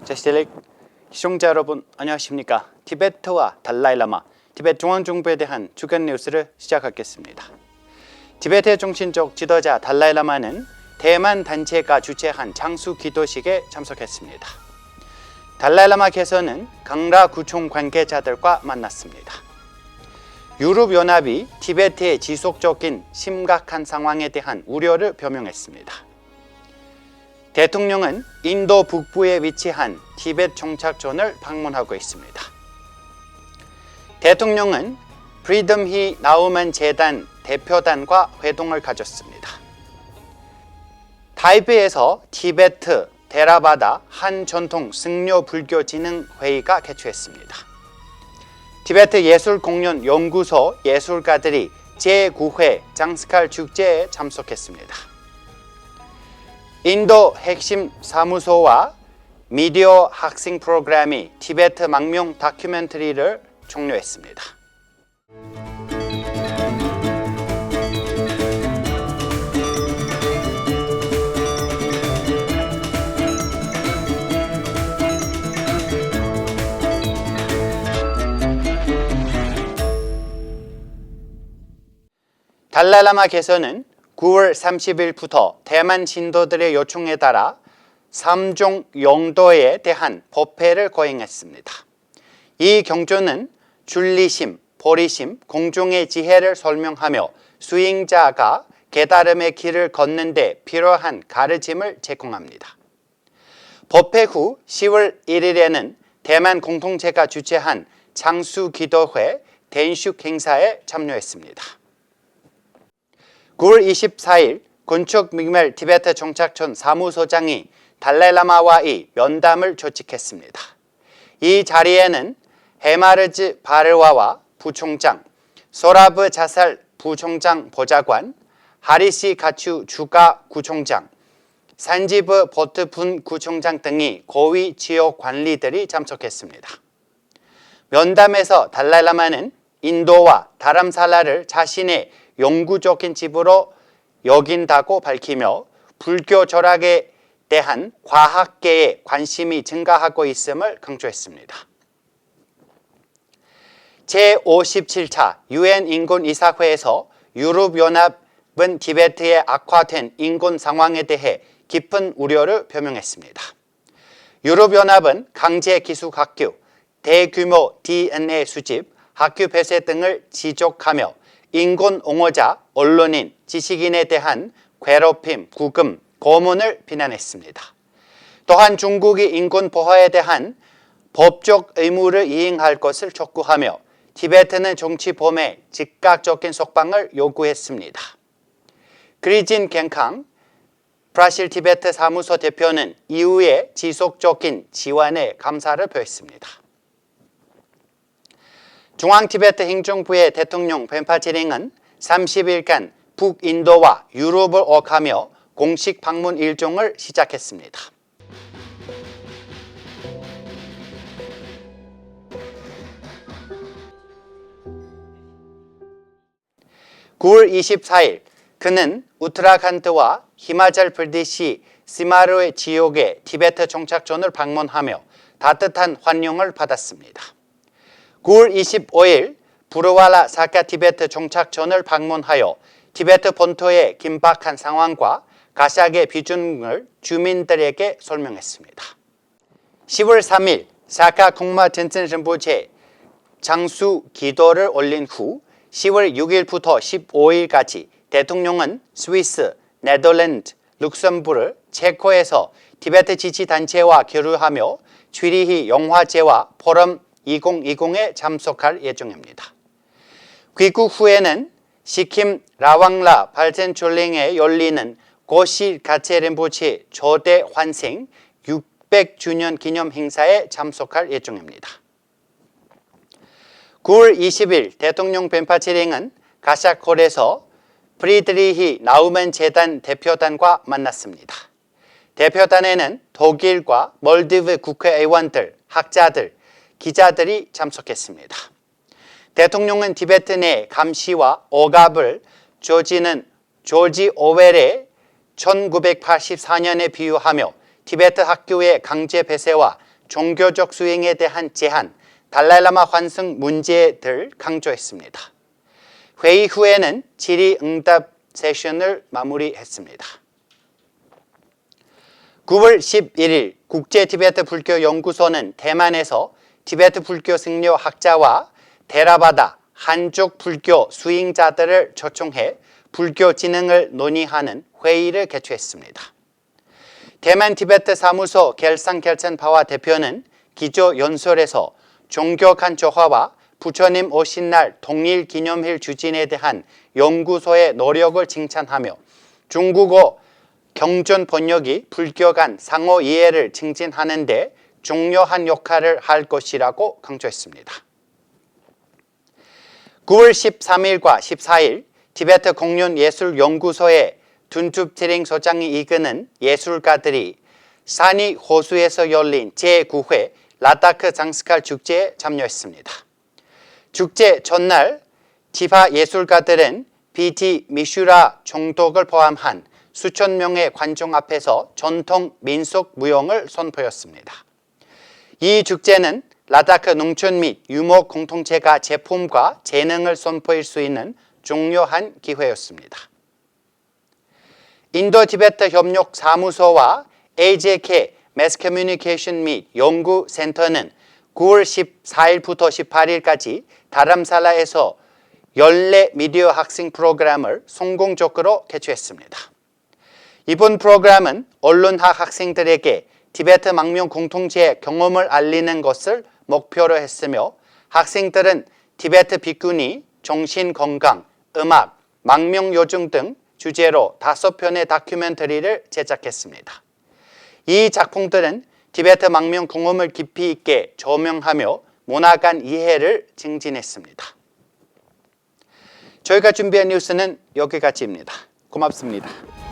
제시텔릭 시청자 여러분 안녕하십니까? 티베트와 달라이라마, 티베트 중앙정부에 대한 주간 뉴스를 시작하겠습니다. 티베트의 정신적 지도자 달라이라마는 대만 단체가 주최한 장수 기도식에 참석했습니다. 달라이라마께서는 강라구청 관계자들과 만났습니다. 유럽연합이 티베트의 지속적인 심각한 상황에 대한 우려를 표명했습니다. 대통령은 인도 북부에 위치한 티베트 정착촌을 방문하고 있습니다. 대통령은 프리덤 히 나우만 재단 대표단과 회동을 가졌습니다. 타이베이에서 티베트 테라바다 한 전통 승려 불교 진흥 회의가 개최했습니다. 티베트 예술공연 연구소 예술가들이 제9회 장스칼 축제에 참석했습니다. 인도 핵심 사무소와 미디어 학생 프로그램이 티베트 망명 다큐멘터리를 종료했습니다. 달라이라마께서는 9월 30일부터 대만 신도들의 요청에 따라 3종 영도에 대한 법회를 거행했습니다. 이 경조는 준리심, 보리심, 공중의 지혜를 설명하며 수행자가 깨달음의 길을 걷는 데 필요한 가르침을 제공합니다. 법회 후 10월 1일에는 대만 공동체가 주최한 장수기도회 대인식 행사에 참여했습니다. 9월 24일 군축민멸 티베트 정착촌 사무소장이 달라이라마와의 면담을 조직했습니다. 이 자리에는 헤마르즈 바르와와 부총장, 소라브 자살 부총장 보좌관, 하리시 가추 주가 구총장, 산지브 보트분 구총장 등이 고위 지역 관리들이 참석했습니다. 면담에서 달라이라마는 인도와 다람살라를 자신의 영구적인 집으로 여긴다고 밝히며 불교 철학에 대한 과학계의 관심이 증가하고 있음을 강조했습니다. 제57차 UN 인권이사회에서 유럽연합은 티베트의 악화된 인권 상황에 대해 깊은 우려를 표명했습니다. 유럽연합은 강제기숙학교, 대규모 DNA 수집, 학교 폐쇄 등을 지적하며 인권 옹호자, 언론인, 지식인에 대한 괴롭힘, 구금, 고문을 비난했습니다. 또한 중국이 인권 보호에 대한 법적 의무를 이행할 것을 촉구하며 티베트는 정치 범에 즉각적인 석방을 요구했습니다. 그리진 갱캉 브라질 티베트 사무소 대표는 이후에 지속적인 지원에 감사를 표했습니다. 중앙티베트 행정부의 대통령 벤파치링은 30일간 북인도와 유럽을 오가며 공식 방문 일정을 시작했습니다. (9월 24일) 그는 우트라칸트와 히마찰 프라데시 시마르의 지역의 티베트 정착촌을 방문하며 따뜻한 환영을 받았습니다. 9월 25일 부르와라 사카 티베트 정착촌을 방문하여 티베트 본토의 긴박한 상황과 가샥의 비중을 주민들에게 설명했습니다. 10월 3일 사카 콩마 튼튼 rinpoche 장수 기도를 올린 후 10월 6일부터 15일까지 대통령은 스위스, 네덜란드, 룩셈부르, 체코에서 티베트 지지단체와 교류하며 취리히 영화제와 포럼 2020에 참석할 예정입니다. 귀국 후에는 시킴 라왕라 발텐촐랭에 열리는 고시 가체 rinpoche 조대 환생 600주년 기념 행사에 참석할 예정입니다. 9월 20일 대통령 벤파치링은 가샤콜에서 프리드리히 나우만 재단 대표단과 만났습니다. 대표단에는 독일과 몰디브 국회의원들, 학자들, 기자들이 참석했습니다. 대통령은 티베트 내 감시와 억압을 조지는 조지 오웰의 1984년에 비유하며 티베트 학교의 강제 폐쇄와 종교적 수행에 대한 제한, 달라이라마 환승 문제를 강조했습니다. 회의 후에는 질의응답 세션을 마무리했습니다. 9월 11일 국제 티베트 불교 연구소는 대만에서 티베트 불교 승려 학자와 테라바다 한족 불교 수행자들을 초청해 불교 진흥을 논의하는 회의를 개최했습니다. 대만 티베트 사무소 겔상켈첸파와 대표는 기조 연설에서 종교 간 조화와 부처님 오신 날 통일 기념일 추진에 대한 연구소의 노력을 칭찬하며 중국어 경전 번역이 불교 간 상호 이해를 증진하는 데 중요한 역할을 할 것이라고 강조했습니다. 9월 13일과 14일 티베트 공연예술연구소의 둔투트링 소장이 이끄는 예술가들이 사니 호수에서 열린 제9회 라다크 장스칼 축제에 참여했습니다. 축제 전날 티바 예술가들은 BT 미슈라 총독을 포함한 수천 명의 관중 앞에서 전통 민속 무용을 선보였습니다. 이 축제는 라다크 농촌 및 유목 공동체가 제품과 재능을 선보일 수 있는 중요한 기회였습니다. 인도 티베트 협력 사무소와 AJK 매스 커뮤니케이션 및 연구센터는 9월 14일부터 18일까지 다람살라에서 연례 미디어 학생 프로그램을 성공적으로 개최했습니다. 이번 프로그램은 언론학 학생들에게 티베트 망명 공동체의 경험을 알리는 것을 목표로 했으며 학생들은 티베트 비구니, 정신건강, 음악, 망명 요정 등 주제로 5편의 다큐멘터리를 제작했습니다. 이 작품들은 티베트 망명 경험을 깊이 있게 조명하며 문화 간 이해를 증진했습니다. 저희가 준비한 뉴스는 여기까지입니다. 고맙습니다.